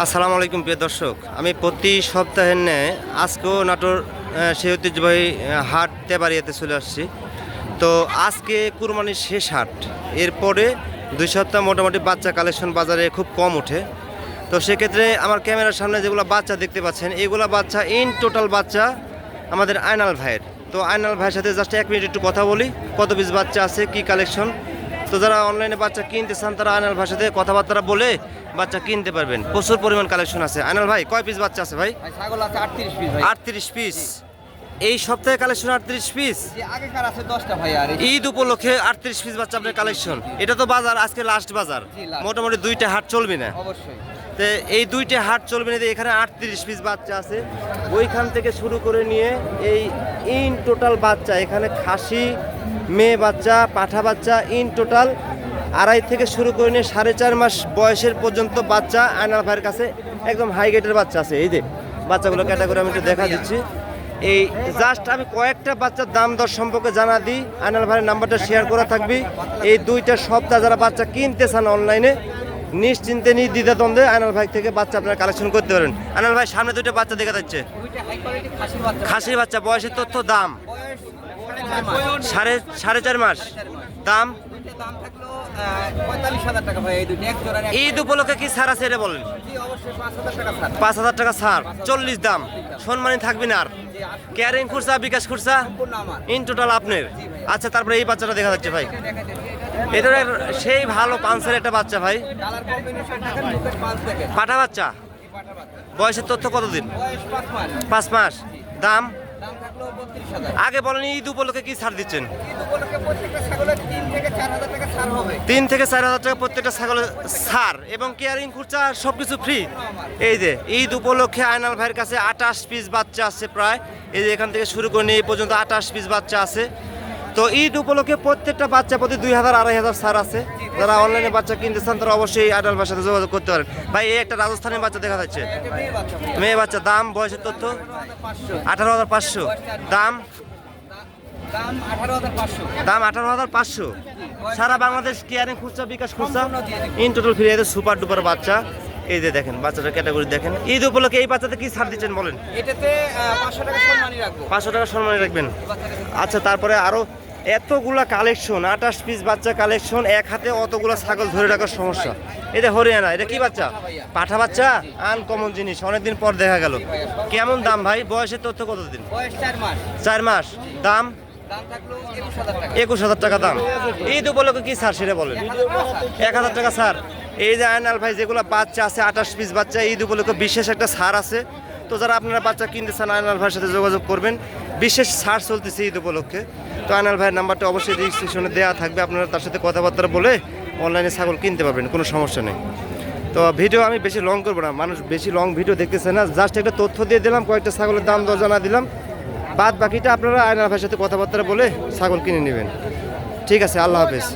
আসসালামু আলাইকুম প্রিয় দর্শক, আমি প্রতি সপ্তাহের ন্যায় আজকেও নাটোর সেই ঐতিহ্যবাহী হাট তেবাড়িয়াতে চলে আসছি। তো আজকে কুরবানির শেষ হাট, এরপরে 2 সপ্তাহ মোটামুটি বাচ্চা কালেকশন বাজারে খুব কম ওঠে। তো সেক্ষেত্রে আমার ক্যামেরার সামনে যেগুলো বাচ্চা দেখতে পাচ্ছেন, এগুলো বাচ্চা ইন টোটাল বাচ্চা আমাদের আয়নাল ভাইয়ের। তো আয়নাল ভাইয়ের সাথে জাস্ট 1 মিনিট একটু কথা বলি, কত পিস বাচ্চা আছে, কি কালেকশন। তো যারা অনলাইনে বাচ্চা কিনতে চান তারা আয়নাল ভাইয়ের সাথে কথাবার্তা বলে বাচ্চা কিনতে পারবেন। প্রচুর পরিমাণ কালেকশন আছে। আয়নাল ভাই, কয় পিস বাচ্চা আছে ভাই? ছাগল আছে 38 পিস ভাই। 38 পিস এই সপ্তাহে কালেকশন 38 পিস। আগেকার আছে 10টা ভাই। আর ঈদ উপলক্ষে 38 পিস বাচ্চা আপনার কালেকশন। এটা তো বাজার আজকে লাস্ট বাজার, মোটামুটি 2টা হাট চলবে না। অবশ্যই তো এই 2টা হাট চলবে না, এখানে 38 পিস বাচ্চা আছে। ওইখান থেকে শুরু করে নিয়ে এই ইন টোটাল বাচ্চা, এখানে খাসি, মেয়ে বাচ্চা, পাঠা বাচ্চা, ইন টোটাল 2.5 থেকে শুরু করে নিয়ে 4.5 মাস বয়সের পর্যন্ত বাচ্চা আয়নাল ভাইয়ের কাছে একদম হাই গেটের বাচ্চা আছে। এই যে বাচ্চাগুলো ক্যাটাগরি আমি একটু দেখা দিচ্ছি। এই জাস্ট আমি কয়েকটা বাচ্চার দাম দর সম্পর্কে জানা দিই, আয়নাল ভাইয়ের নাম্বারটা শেয়ার করা থাকবে। এই 2টা সপ্তাহ যারা বাচ্চা কিনতে চান অনলাইনে, নিশ্চিন্তে দ্বিধাদ্বন্দ্বে আয়নাল ভাই থেকে বাচ্চা আপনারা কালেকশন করতে পারেন। আয়নাল ভাই, সামনে 2টা বাচ্চা দেখা যাচ্ছে, দুইটা হাই কোয়ালিটি খাসির বাচ্চা। খাসির বাচ্চা, বয়সের তথ্য, দাম বয়স 4.5 মাস, দাম দুইটা দাম থাকলো 45,000 টাকা ভাই। এই দুইটা এক জোড়ার এক। ঈদ উপলক্ষে কি ছাড় আছে এটা বলেন? জি অবশ্যই 5,000 টাকা ছাড়। 5,000 টাকা ছাড়, 40 দাম, সম্মানী থাকবে না আর। জি আসুন, ক্যারিং খুরসা, বিকাশ খুরসা সম্পূর্ণ আমার। ইন টোটাল আপনার। আচ্ছা, তারপরে এই বাচ্চাটা দেখা যাচ্ছে ভাই, দেখাই এটা সেই ভালো পাঁচের একটা বাচ্চা ভাই, কালার কম্বিনেশন দেখেন, মুখের পাঁচ দেখেন। পাঠা বাচ্চা, পাটা বাচ্চা। বয়সের তথ্য কতদিন? বয়স 5 মাস। 5 মাস, দাম দাম থাকলো 32,000। আগে বলেন ঈদ উপলক্ষে কি ছাড় দিচ্ছেন? ঈদ উপলক্ষে প্রত্যেকটা ছাগলের 3 থেকে 4,000 টাকা ছাড় হবে। 3 থেকে 4,000 টাকা প্রত্যেকটা ছাগলের ছাড়, এবং কেয়ারিং খরচা সবকিছু ফ্রি। এই যে ঈদ উপলক্ষে আয়নাল ভাইয়ের কাছে 28 পিস বাচ্চা আছে প্রায়। এই যে এখান থেকে শুরু করে নিয়ে এই পর্যন্ত 28 পিস বাচ্চা আছে। তো ঈদ উপলক্ষে প্রত্যেকটা বাচ্চা প্রতি 2,000 2,500 ছাড় আছে। যারা অনলাইনে বাচ্চা কিনতে চান তারা অবশ্যই আয়নাল ভাইয়ের সাথে যোগাযোগ করতে পারেন। ভাই, এই একটা রাজস্থানের বাচ্চা দেখা যাচ্ছে, একটা মেয়ে বাচ্চা ভাই। মেয়ে বাচ্চা, দাম বয়সের তথ্য 500। 18,500, দাম দাম 18,500। দাম 18,500। সারা বাংলাদেশ কেয়ারিং খুচরা, বিকাশ খুচরা, ইন টোটাল ফ্রি। এদের সুপার ডুপার বাচ্চা। এই যে দেখেন বাচ্চাটা ক্যাটাগরি দেখেন। ঈদ উপলক্ষে এই বাচ্চাতে কি ছাড় দিচ্ছেন বলেন? এটাতে 500 টাকা সম্মানী রাখবো। 500 টাকা সম্মানী রাখবেন। আচ্ছা, তারপরে আরো এতগুলা কালেকশন, 28 পিস বাচ্চা কালেকশন, এক হাতে অতগুলা ছাগল ধরে রাখার সমস্যা। এটা হরিয়ানা, এটা কি বাচ্চা? পাঠা বাচ্চা, আনকমন জিনিস, অনেকদিন পর দেখা গেল। কেমন দাম ভাই? বয়সের তথ্য কতদিন? বয়স 4 মাস। 4 মাস, দাম দাম থাকলো 21,000 টাকা। 21,000 টাকা দাম। ঈদ উপলক্ষে কি ছাড় সেটা বলেন? 1,000 টাকা ছাড়। এই যে আয়নাল ভাই যেগুলো বাচ্চা আছে 28 পিস বাচ্চা, ঈদ উপলক্ষে বিশেষ একটা ছাড় আছে। তো যারা আপনারা বাচ্চা কিনতে চান আয়নাল ভাইয়ের সাথে যোগাযোগ করবেন, বিশেষ ছাড় চলতেছে ঈদ উপলক্ষে। তো আয়নাল ভাইয়ের নাম্বারটা অবশ্যই ডিসক্রিপশনে দেওয়া থাকবে, আপনারা তার সাথে কথাবার্তা বলে অনলাইনে ছাগল কিনতে পারবেন, কোনো সমস্যা নেই। তো ভিডিও আমি বেশি লং করবো না, মানুষ বেশি লং ভিডিও দেখতেছে না, জাস্ট একটা তথ্য দিয়ে দিলাম, কয়েকটা ছাগলের দাম দর জানা দিলাম। বাদ বাকিটা আপনারা আয়নাল ভাইয়ের সাথে কথাবার্তা বলে ছাগল কিনে নেবেন। ঠিক আছে, আল্লাহ হাফেজ।